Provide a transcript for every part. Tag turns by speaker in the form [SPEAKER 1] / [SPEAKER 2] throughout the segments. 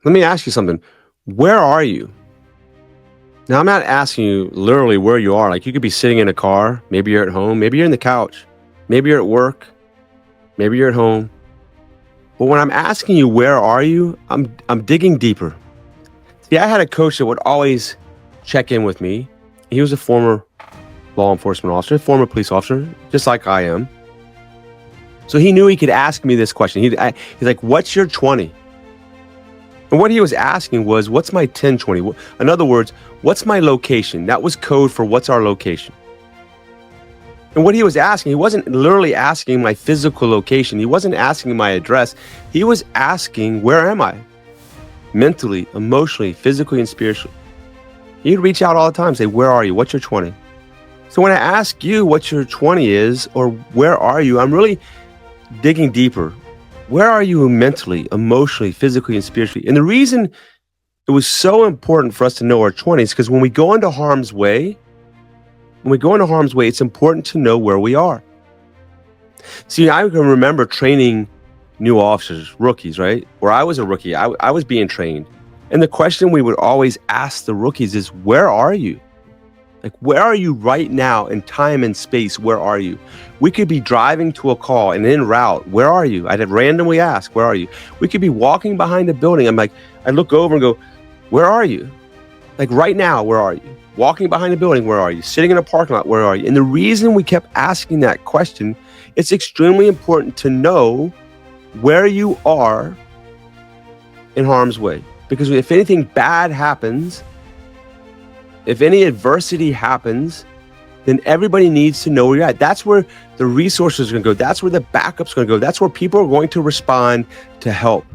[SPEAKER 1] Let me ask you something. Where are you? Now, I'm not asking you literally where you are. Like, you could be sitting in a car. Maybe you're at home. Maybe you're in the couch. Maybe you're at work. Maybe you're at home. But when I'm asking you, where are you? I'm digging deeper. See, I had a coach that would always check in with me. He was a former law enforcement officer, former police officer, just like I am. So he knew he could ask me this question. He's like, what's your 20? And what he was asking was, what's my 1020? In other words, what's my location? That was code for what's our location. And what he was asking, he wasn't literally asking my physical location. He wasn't asking my address. He was asking, where am I? Mentally, emotionally, physically, and spiritually. He'd reach out all the time, say, where are you? What's your 20? So when I ask you what your 20 is, or where are you, I'm really digging deeper. Where are you mentally, emotionally, physically, and spiritually? And the reason it was so important for us to know our 20s, because when we go into harm's way, it's important to know where we are. See, I can remember training new officers, rookies, right? Where I was a rookie, I was being trained. And the question we would always ask the rookies is, where are you? Like, where are you right now in time and space? Where are you? We could be driving to a call and en route. Where are you? I'd randomly ask, where are you? We could be walking behind a building. I look over and go, where are you? Like right now, where are you? Walking behind a building, where are you? Sitting in a parking lot, where are you? And the reason we kept asking that question, it's extremely important to know where you are in harm's way. Because if anything bad happens, if any adversity happens, then everybody needs to know where you're at. That's where the resources are going to go. That's where the backup's going to go. That's where people are going to respond to help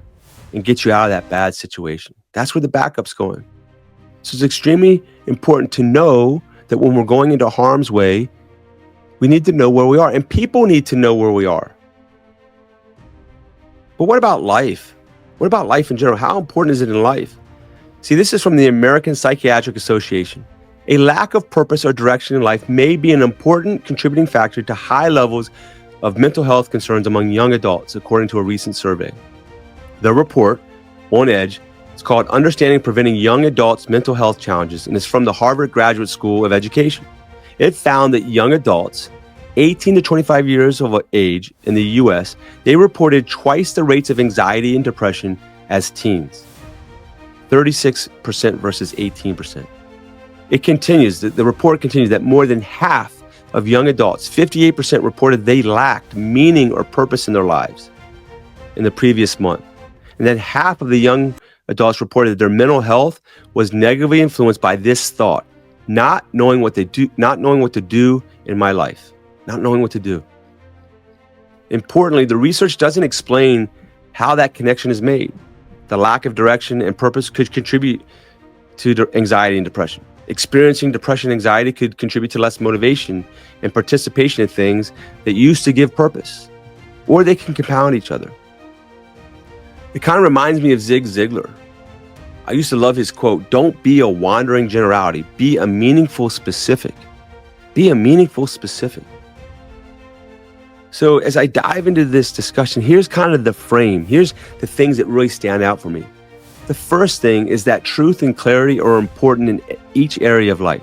[SPEAKER 1] and get you out of that bad situation. That's where the backup's going. So it's extremely important to know that when we're going into harm's way, we need to know where we are, and people need to know where we are. But what about life? What about life in general? How important is it in life? See, this is from the American Psychiatric Association. A lack of purpose or direction in life may be an important contributing factor to high levels of mental health concerns among young adults, according to a recent survey. The report, On Edge, is called Understanding Preventing Young Adults' Mental Health Challenges, and is from the Harvard Graduate School of Education. It found that young adults, 18 to 25 years of age in the U.S., they reported twice the rates of anxiety and depression as teens. 36% versus 18%. It continues, the report continues that more than half of young adults, 58%, reported they lacked meaning or purpose in their lives in the previous month. And that half of the young adults reported that their mental health was negatively influenced by this thought: not knowing what to do in my life, not knowing what to do. Importantly, the research doesn't explain how that connection is made. The lack of direction and purpose could contribute to anxiety and depression. Experiencing depression and anxiety could contribute to less motivation and participation in things that used to give purpose, or they can compound each other. It kind of reminds me of Zig Ziglar. I used to love his quote, "Don't be a wandering generality, be a meaningful specific." Be a meaningful specific. So as I dive into this discussion, here's kind of the frame. Here's the things that really stand out for me. The first thing is that truth and clarity are important in each area of life.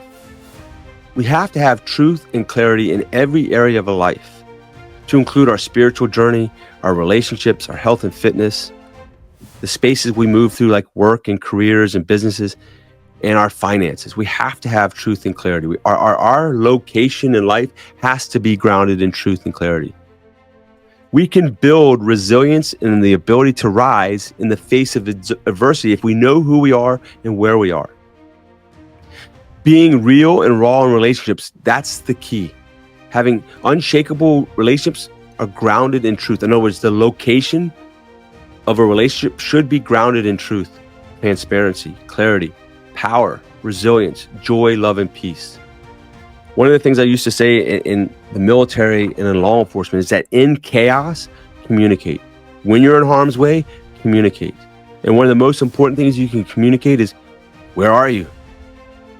[SPEAKER 1] We have to have truth and clarity in every area of life, to include our spiritual journey, our relationships, our health and fitness, the spaces we move through like work and careers and businesses, and our finances. We have to have truth and clarity. Our location in life has to be grounded in truth and clarity. We can build resilience and the ability to rise in the face of adversity if we know who we are and where we are. Being real and raw in relationships, that's the key. Having unshakable relationships are grounded in truth. In other words, the location of a relationship should be grounded in truth, transparency, clarity, power, resilience, joy, love, and peace. One of the things I used to say in the military and in law enforcement is that in chaos, communicate. When you're in harm's way, communicate. And one of the most important things you can communicate is, where are you?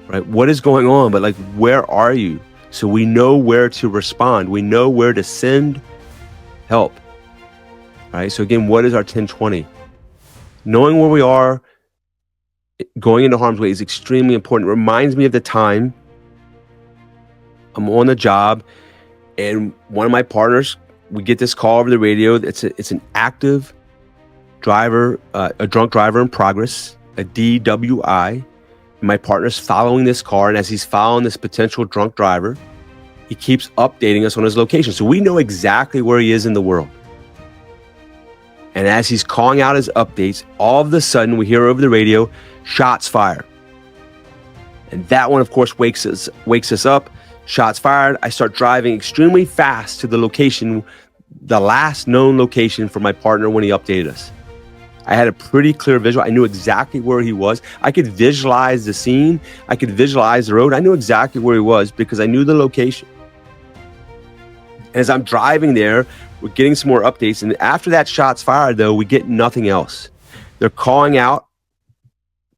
[SPEAKER 1] Right? What is going on? But like, where are you? So we know where to respond. We know where to send help. Right? So again, what is our 10-20? Knowing where we are going into harm's way is extremely important. It reminds me of the time I'm on the job and one of my partners, we get this call over the radio. It's an active driver, a drunk driver in progress, a DWI. My partner's following this car, and as he's following this potential drunk driver, he keeps updating us on his location. So we know exactly where he is in the world. And as he's calling out his updates, all of a sudden we hear over the radio, shots fired. And that one, of course, wakes us up. Shots fired. I start driving extremely fast to the location, the last known location for my partner when he updated us. I had a pretty clear visual. I knew exactly where he was. I could visualize the scene. I could visualize the road. I knew exactly where he was because I knew the location. And as I'm driving there, we're getting some more updates. And after that shots fired, though, we get nothing else. They're calling out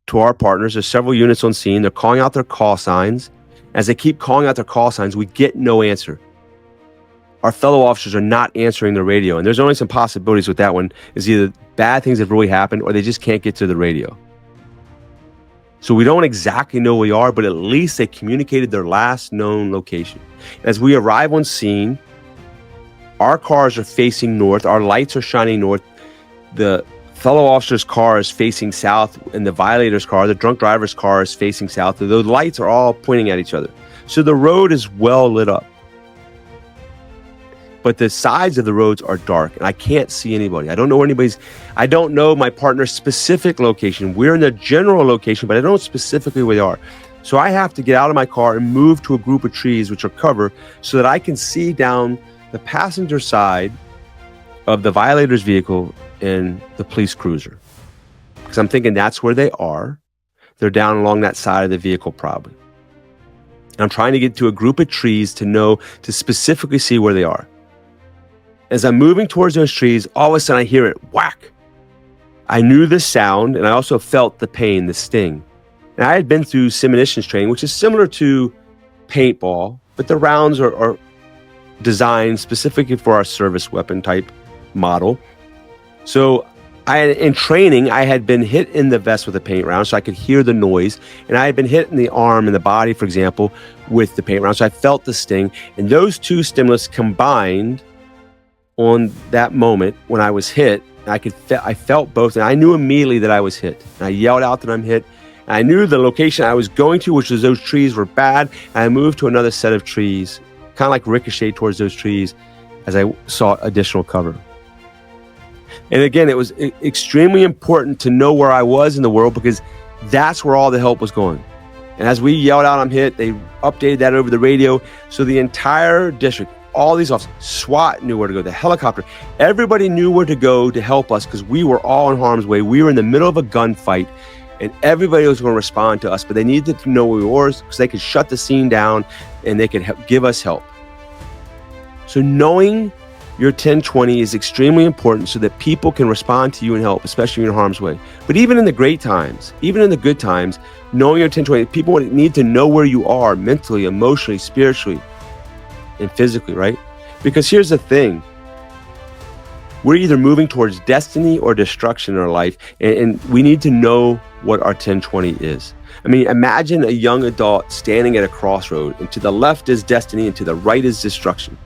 [SPEAKER 1] to our partners. There's several units on scene. They're calling out their call signs. As they keep calling out their call signs, we get no answer. Our fellow officers are not answering the radio. And there's only some possibilities with that one. Is either bad things have really happened or they just can't get to the radio. So we don't exactly know where we are, but at least they communicated their last known location. As we arrive on scene, our cars are facing north. Our lights are shining north. The fellow officer's car is facing south, and the violator's car, the drunk driver's car, is facing south. The lights are all pointing at each other. So the road is well lit up. But the sides of the roads are dark, and I can't see anybody. I don't know where anybody's. I don't know my partner's specific location. We're in the general location, but I don't know specifically where they are. So I have to get out of my car and move to a group of trees which are cover so that I can see down the passenger side of the violator's vehicle and the police cruiser. Because I'm thinking that's where they are. They're down along that side of the vehicle probably. And I'm trying to get to a group of trees to specifically see where they are. As I'm moving towards those trees, all of a sudden I hear it whack. I knew the sound, and I also felt the pain, the sting. And I had been through simulations training, which is similar to paintball, but the rounds are designed specifically for our service weapon type model. So in training, I had been hit in the vest with a paint round, so I could hear the noise. And I had been hit in the arm and the body, for example, with the paint round. So I felt the sting. And those two stimulus combined on that moment when I was hit. I felt both, and I knew immediately that I was hit. And I yelled out that I'm hit. And I knew the location I was going to, which was those trees, were bad. And I moved to another set of trees, kind of like ricochet towards those trees as I sought additional cover. And again, it was extremely important to know where I was in the world because that's where all the help was going. And as we yelled out, I'm hit, they updated that over the radio. So the entire district, all these officers, SWAT knew where to go, the helicopter, everybody knew where to go to help us because we were all in harm's way. We were in the middle of a gunfight and everybody was going to respond to us, but they needed to know where we were because they could shut the scene down and they could give us help. So knowing your 1020 is extremely important so that people can respond to you and help, especially in harm's way. But even in the great times, even in the good times, knowing your 1020, people need to know where you are mentally, emotionally, spiritually, and physically, right? Because here's the thing. We're either moving towards destiny or destruction in our life, and we need to know what our 1020 is. I mean, imagine a young adult standing at a crossroad, and to the left is destiny, and to the right is destruction.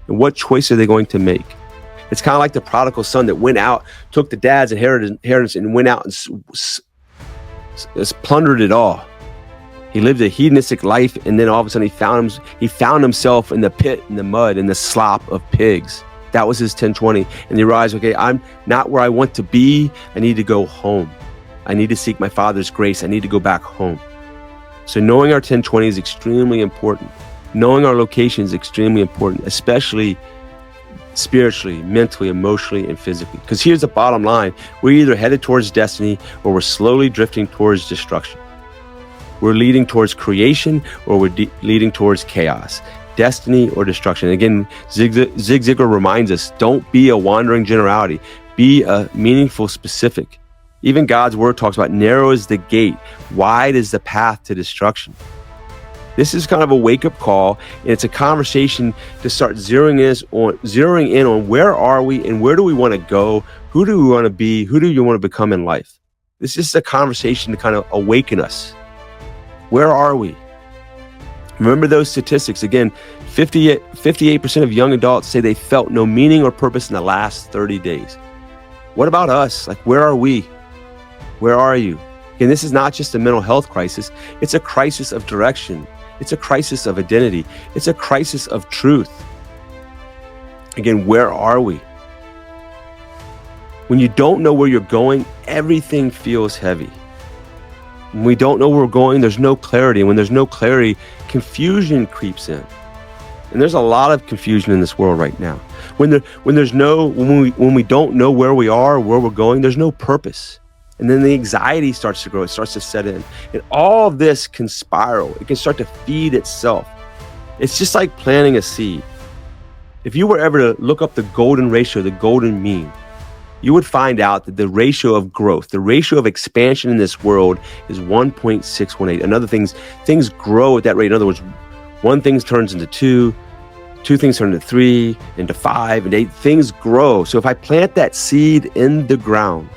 [SPEAKER 1] And what choice are they going to make? It's kind of like the prodigal son that went out, took the dad's inheritance, and went out and plundered it all. He lived a hedonistic life, and then all of a sudden he found himself in the pit, in the mud, in the slop of pigs. That was his 1020. And he realized, okay, I'm not where I want to be. I need to go home. I need to seek my Father's grace. I need to go back home. So knowing our 1020 is extremely important. Knowing our location is extremely important, especially spiritually, mentally, emotionally, and physically. Because here's the bottom line. We're either headed towards destiny or we're slowly drifting towards destruction. We're leading towards creation or we're leading towards chaos, destiny or destruction. Again, Zig Ziglar reminds us, don't be a wandering generality. Be a meaningful specific. Even God's word talks about narrow is the gate, wide is the path to destruction. This is kind of a wake-up call, and it's a conversation to start zeroing in on where are we and where do we want to go, who do we want to be, who do you want to become in life. This is just a conversation to kind of awaken us. Where are we? Remember those statistics. Again, 58% of young adults say they felt no meaning or purpose in the last 30 days. What about us? Like, where are we? Where are you? Again, this is not just a mental health crisis. It's a crisis of direction. It's a crisis of identity. It's a crisis of truth. Again, where are we? When you don't know where you're going, everything feels heavy. When we don't know where we're going, there's no clarity. And when there's no clarity, confusion creeps in. And there's a lot of confusion in this world right now. When we don't know where we are, where we're going, there's no purpose. And then the anxiety starts to grow, it starts to set in. And all of this can spiral. It can start to feed itself. It's just like planting a seed. If you were ever to look up the golden ratio, the golden mean, you would find out that the ratio of growth, the ratio of expansion in this world is 1.618. In other things grow at that rate. In other words, one thing turns into two things turn into 3, into 5, and 8. Things grow. So if I plant that seed in the ground,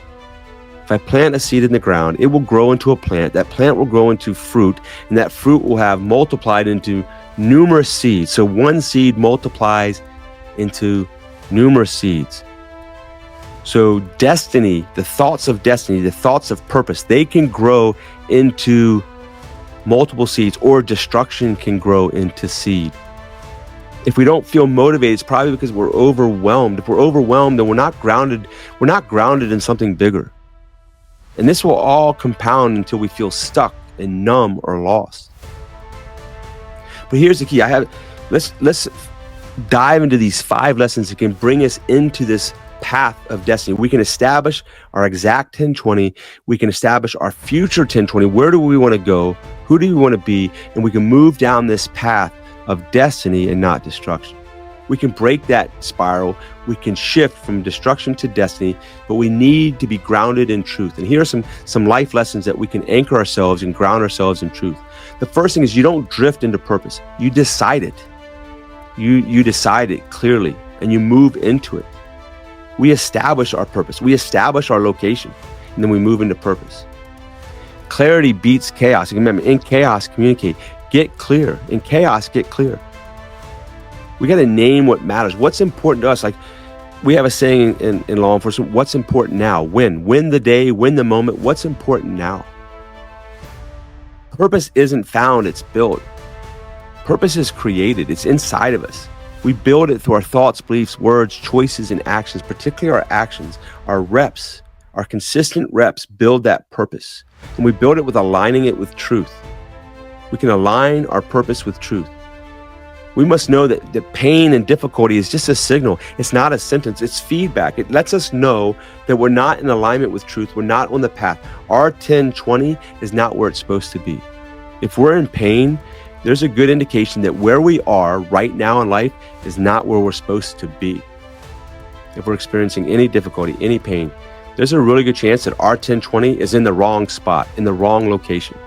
[SPEAKER 1] if I plant a seed in the ground, it will grow into a plant. That plant will grow into fruit, and that fruit will have multiplied into numerous seeds. So one seed multiplies into numerous seeds. So destiny, the thoughts of destiny, the thoughts of purpose, they can grow into multiple seeds, or destruction can grow into seed. If we don't feel motivated, it's probably because we're overwhelmed. If we're overwhelmed, then we're not grounded in something bigger. And this will all compound until we feel stuck and numb or lost. But here's the key. Let's dive into these 5 lessons that can bring us into this path of destiny. We can establish our exact 10-20. We can establish our future 10-20. Where do we want to go? Who do we want to be? And we can move down this path of destiny and not destruction. We can break that spiral. We can shift from destruction to destiny, but we need to be grounded in truth. And here are some life lessons that we can anchor ourselves and ground ourselves in truth. The first thing is, you don't drift into purpose. You decide it. You decide it clearly, and you move into it. We establish our purpose. We establish our location, and then we move into purpose. Clarity beats chaos. Remember, in chaos, communicate. Get clear. In chaos, get clear. We got to name what matters. What's important to us? Like, we have a saying in law enforcement, what's important now? Win the day, win the moment. What's important now? Purpose isn't found, it's built. Purpose is created. It's inside of us. We build it through our thoughts, beliefs, words, choices, and actions, particularly our actions. Our reps, our consistent reps build that purpose. And we build it with aligning it with truth. We can align our purpose with truth. We must know that the pain and difficulty is just a signal. It's not a sentence, it's feedback. It lets us know that we're not in alignment with truth. We're not on the path. Our 10-20 is not where it's supposed to be. If we're in pain, there's a good indication that where we are right now in life is not where we're supposed to be. If we're experiencing any difficulty, any pain, there's a really good chance that our 10-20 is in the wrong spot, in the wrong location.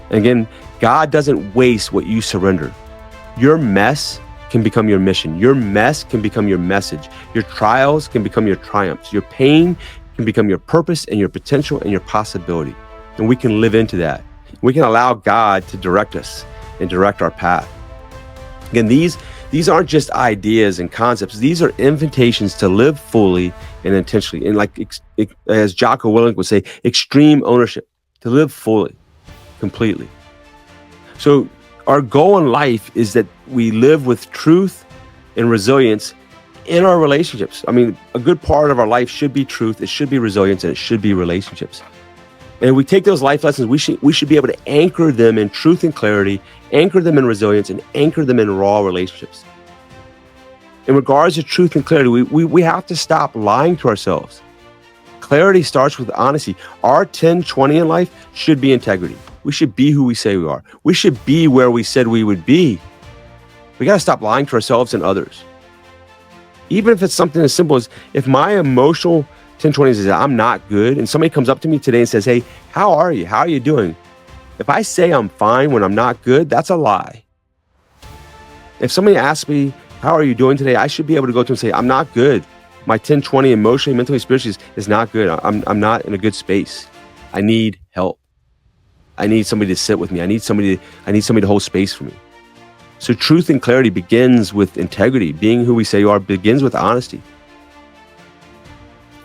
[SPEAKER 1] And again, God doesn't waste what you surrender. Your mess can become your mission. Your mess can become your message. Your trials can become your triumphs. Your pain can become your purpose and your potential and your possibility. And we can live into that. We can allow God to direct us and direct our path. Again, these aren't just ideas and concepts. These are invitations to live fully and intentionally. And like, as Jocko Willink would say, extreme ownership, to live fully, completely. So our goal in life is that we live with truth and resilience in our relationships. I mean, a good part of our life should be truth, it should be resilience, and it should be relationships. And we take those life lessons, we should be able to anchor them in truth and clarity, anchor them in resilience, and anchor them in raw relationships. In regards to truth and clarity, we have to stop lying to ourselves. Clarity starts with honesty. Our 10-20 in life should be integrity. We should be who we say we are. We should be where we said we would be. We got to stop lying to ourselves and others. Even if it's something as simple as, if my emotional 10-20 is I'm not good, and somebody comes up to me today and says, hey, how are you? How are you doing? If I say I'm fine when I'm not good, that's a lie. If somebody asks me, how are you doing today? I should be able to go to them and say, I'm not good. My 10-20 emotionally, mentally, spiritually is not good. I'm not in a good space. I need help. I need somebody to sit with me. I need somebody to hold space for me. So truth and clarity begins with integrity. Being who we say you are begins with honesty.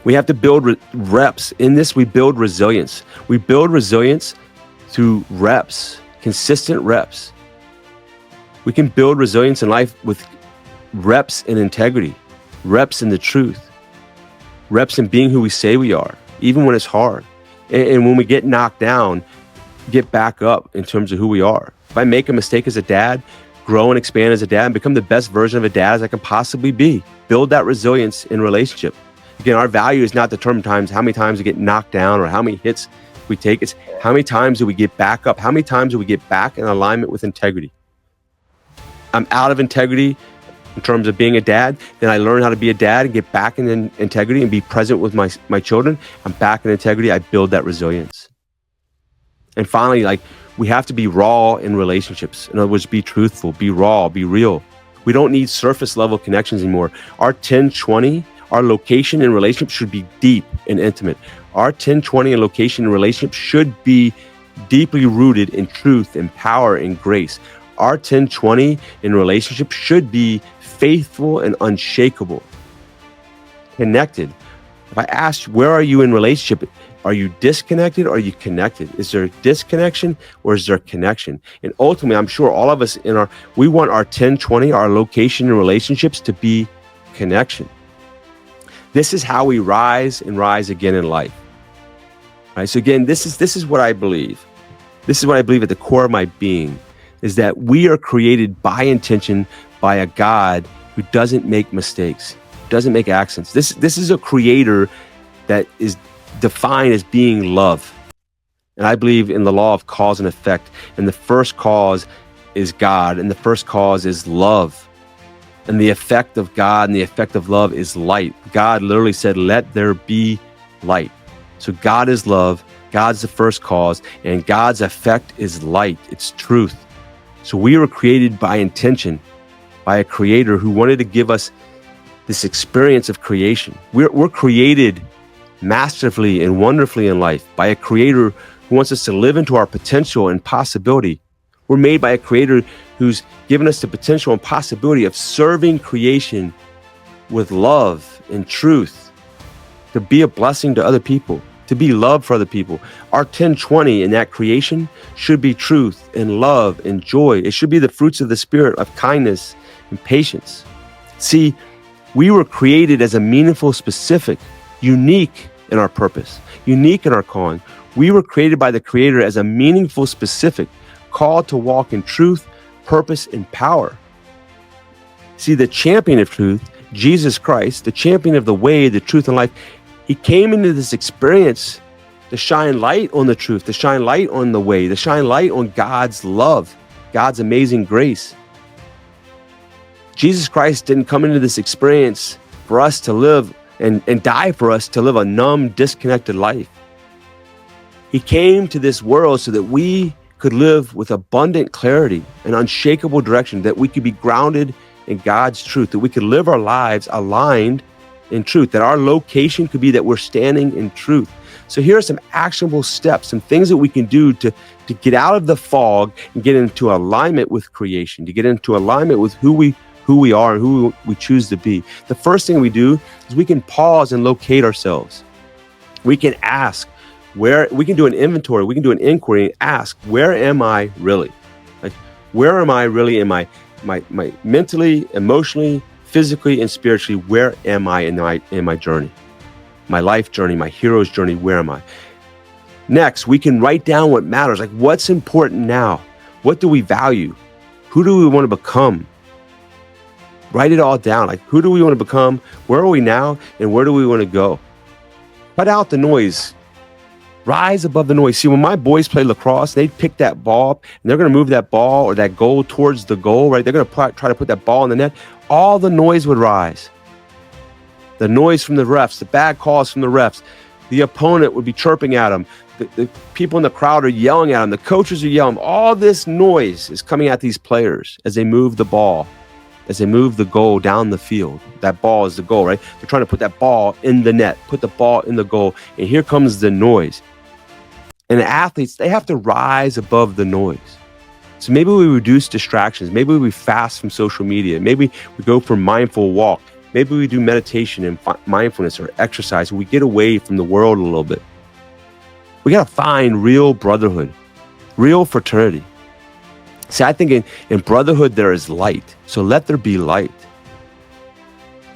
[SPEAKER 1] We have to build reps. In this, we build resilience. We build resilience through reps, consistent reps. We can build resilience in life with reps in integrity, reps in the truth, reps in being who we say we are, even when it's hard. And when we get knocked down, get back up in terms of who we are. If I make a mistake as a dad, grow and expand as a dad and become the best version of a dad as I can possibly be. Build that resilience in relationship. Again, our value is not determined times how many times we get knocked down or how many hits we take. It's how many times do we get back up? How many times do we get back in alignment with integrity? I'm out of integrity in terms of being a dad. Then I learn how to be a dad and get back in integrity and be present with my children. I'm back in integrity. I build that resilience. And finally, we have to be raw in relationships. In other words, be truthful, be raw, be real. We don't need surface level connections anymore. Our 10-20, our location in relationships should be deep and intimate. Our 10-20 and location in relationships should be deeply rooted in truth and power and grace. Our 10-20 in relationships should be faithful and unshakable, connected. If I asked, where are you in relationship? Are you disconnected or are you connected? Is there a disconnection or is there a connection? And ultimately, I'm sure all of us we want our 10-20, our location in relationships to be connection. This is how we rise and rise again in life. Right? So again, this is what I believe. This is what I believe at the core of my being, is that we are created by intention by a God who doesn't make mistakes, doesn't make accidents. This is a creator that is defined as being love. And I believe in the law of cause and effect. And the first cause is God, and the first cause is love. And the effect of God and the effect of love is light. God literally said, let there be light. So God is love, God's the first cause, and God's effect is light. It's truth. So we were created by intention, by a creator who wanted to give us this experience of creation. We're created masterfully and wonderfully in life by a creator who wants us to live into our potential and possibility. We're made by a creator who's given us the potential and possibility of serving creation with love and truth, to be a blessing to other people, to be love for other people. Our 10-20 in that creation should be truth and love and joy. It should be the fruits of the Spirit of kindness and patience. See, we were created as a meaningful, specific, unique in our purpose, unique in our calling. We were created by the Creator as a meaningful, specific, called to walk in truth, purpose, and power. See, the champion of truth, Jesus Christ, the champion of the way, the truth, and life, he came into this experience to shine light on the truth, to shine light on the way, to shine light on God's love, God's amazing grace. Jesus Christ didn't come into this experience for us to live and die for us to live a numb, disconnected life. He came to this world so that we could live with abundant clarity and unshakable direction, that we could be grounded in God's truth, that we could live our lives aligned in truth, that our location could be that we're standing in truth. So here are some actionable steps, some things that we can do to get out of the fog and get into alignment with creation, to get into alignment with who we are and who we choose to be. The first thing we do is we can pause and locate ourselves. We can ask, we can do an inventory, we can do an inquiry and ask, where am I really? Like, where am I really in my mentally, emotionally, physically, and spiritually? Where am I in my journey? My life journey, my hero's journey, where am I? Next, we can write down what matters, like what's important now? What do we value? Who do we want to become? Write it all down, like who do we want to become? Where are we now? And where do we want to go? Cut out the noise. Rise above the noise. See, when my boys play lacrosse, they pick that ball and they're going to move that ball or that goal towards the goal, right? They're going to try to put that ball in the net. All the noise would rise. The noise from the refs, the bad calls from the refs, the opponent would be chirping at them. The people in the crowd are yelling at them. The coaches are yelling. All this noise is coming at these players as they move the ball. as they move the goal down the field. That ball is the goal, right? They're trying to put that ball in the net, put the ball in the goal, and here comes the noise. And the athletes, they have to rise above the noise. So maybe we reduce distractions. Maybe we fast from social media. Maybe we go for mindful walk. Maybe we do meditation and mindfulness or exercise. We get away from the world a little bit. We got to find real brotherhood, real fraternity. See, I think in brotherhood, there is light. So let there be light.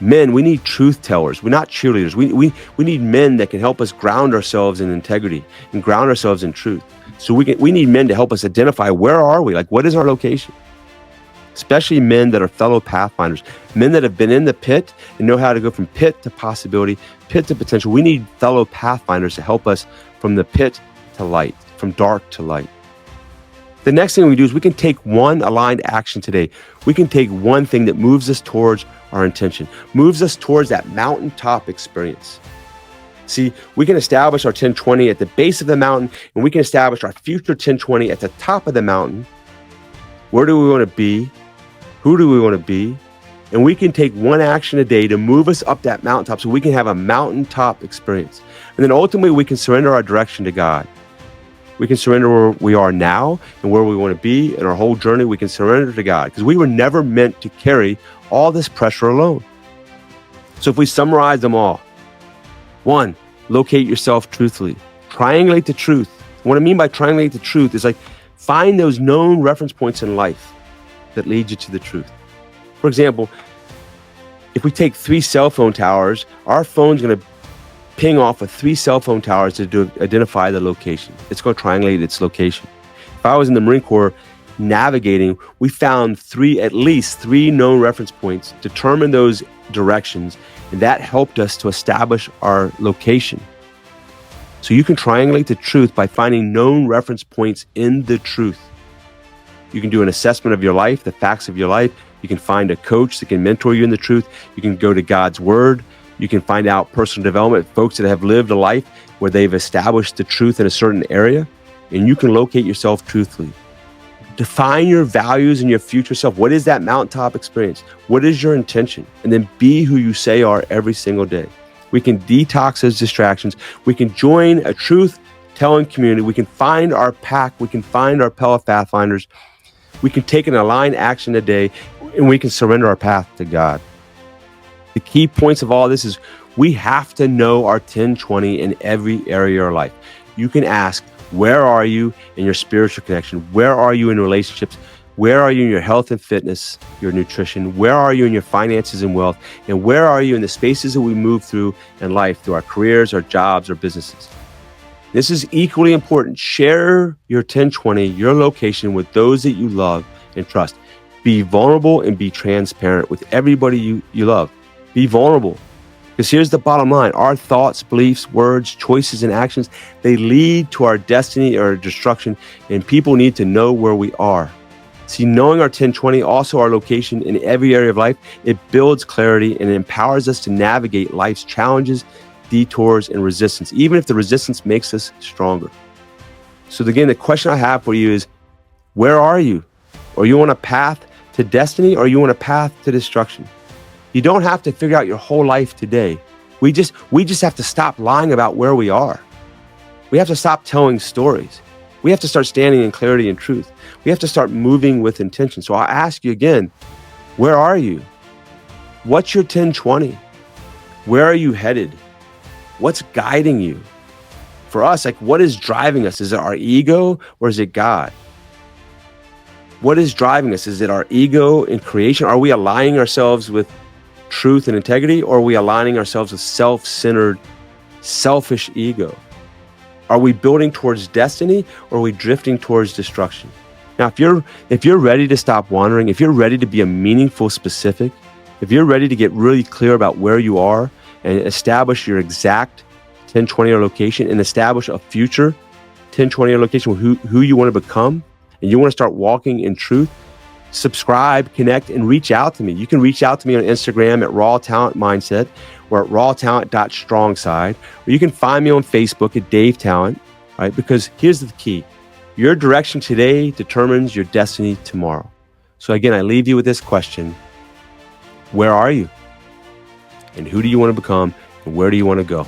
[SPEAKER 1] Men, we need truth tellers. We're not cheerleaders. We need men that can help us ground ourselves in integrity and ground ourselves in truth. So we need men to help us identify, where are we? Like, what is our location? Especially men that are fellow pathfinders, men that have been in the pit and know how to go from pit to possibility, pit to potential. We need fellow pathfinders to help us from the pit to light, from dark to light. The next thing we do is we can take one aligned action today. We can take one thing that moves us towards our intention, moves us towards that mountaintop experience. See, we can establish our 1020 at the base of the mountain, and we can establish our future 1020 at the top of the mountain. Where do we want to be? Who do we want to be? And we can take one action a day to move us up that mountaintop so we can have a mountaintop experience. And then ultimately, we can surrender our direction to God. We can surrender where we are now and where we want to be in our whole journey. We can surrender to God because we were never meant to carry all this pressure alone. So if we summarize them all, 1, locate yourself truthfully. Triangulate the truth. What I mean by triangulate the truth is like find those known reference points in life that lead you to the truth. For example, if we take 3 cell phone towers, our phone's going to ping off of 3 cell phone towers to identify the location. It's going to triangulate its location. If I was in the Marine Corps navigating, we found at least 3 known reference points, determined those directions, and that helped us to establish our location. So you can triangulate the truth by finding known reference points in the truth. You can do an assessment of your life, the facts of your life. You can find a coach that can mentor you in the truth. You can go to God's word. You can find out personal development, folks that have lived a life where they've established the truth in a certain area, and you can locate yourself truthfully. Define your values and your future self. What is that mountaintop experience? What is your intention? And then be who you say are every single day. We can detox those distractions. We can join a truth-telling community. We can find our pack. We can find our fellow pathfinders. We can take an aligned action today, and we can surrender our path to God. The key points of all this is we have to know our 1020 in every area of our life. You can ask, where are you in your spiritual connection? Where are you in relationships? Where are you in your health and fitness, your nutrition? Where are you in your finances and wealth? And where are you in the spaces that we move through in life, through our careers, our jobs, our businesses? This is equally important. Share your 1020, your location with those that you love and trust. Be vulnerable and be transparent with everybody you love. Be vulnerable. Because here's the bottom line. Our thoughts, beliefs, words, choices, and actions, they lead to our destiny or our destruction, and people need to know where we are. See, knowing our 1020, also our location in every area of life, it builds clarity and it empowers us to navigate life's challenges, detours, and resistance, even if the resistance makes us stronger. So again, the question I have for you is, where are you? Are you on a path to destiny or are you on a path to destruction? You don't have to figure out your whole life today. We just have to stop lying about where we are. We have to stop telling stories. We have to start standing in clarity and truth. We have to start moving with intention. So I'll ask you again, where are you? What's your 1020? Where are you headed? What's guiding you? For us, like, what is driving us? Is it our ego or is it God? What is driving us? Is it our ego in creation? Are we aligning ourselves with truth and integrity, or are we aligning ourselves with self-centered, selfish ego? Are we building towards destiny, or are we drifting towards destruction? Now, if you're ready to stop wandering, if you're ready to be a meaningful specific, if you're ready to get really clear about where you are and establish your exact 1020 location and establish a future 1020 location with who you want to become, and you want to start walking in truth, subscribe, connect, and reach out to me. You can reach out to me on Instagram at Raw Talent Mindset or at rawtalent.strongside, or you can find me on Facebook at Dave Talent, right? Because here's the key. Your direction today determines your destiny tomorrow. So again, I leave you with this question. Where are you? And who do you want to become? And where do you want to go?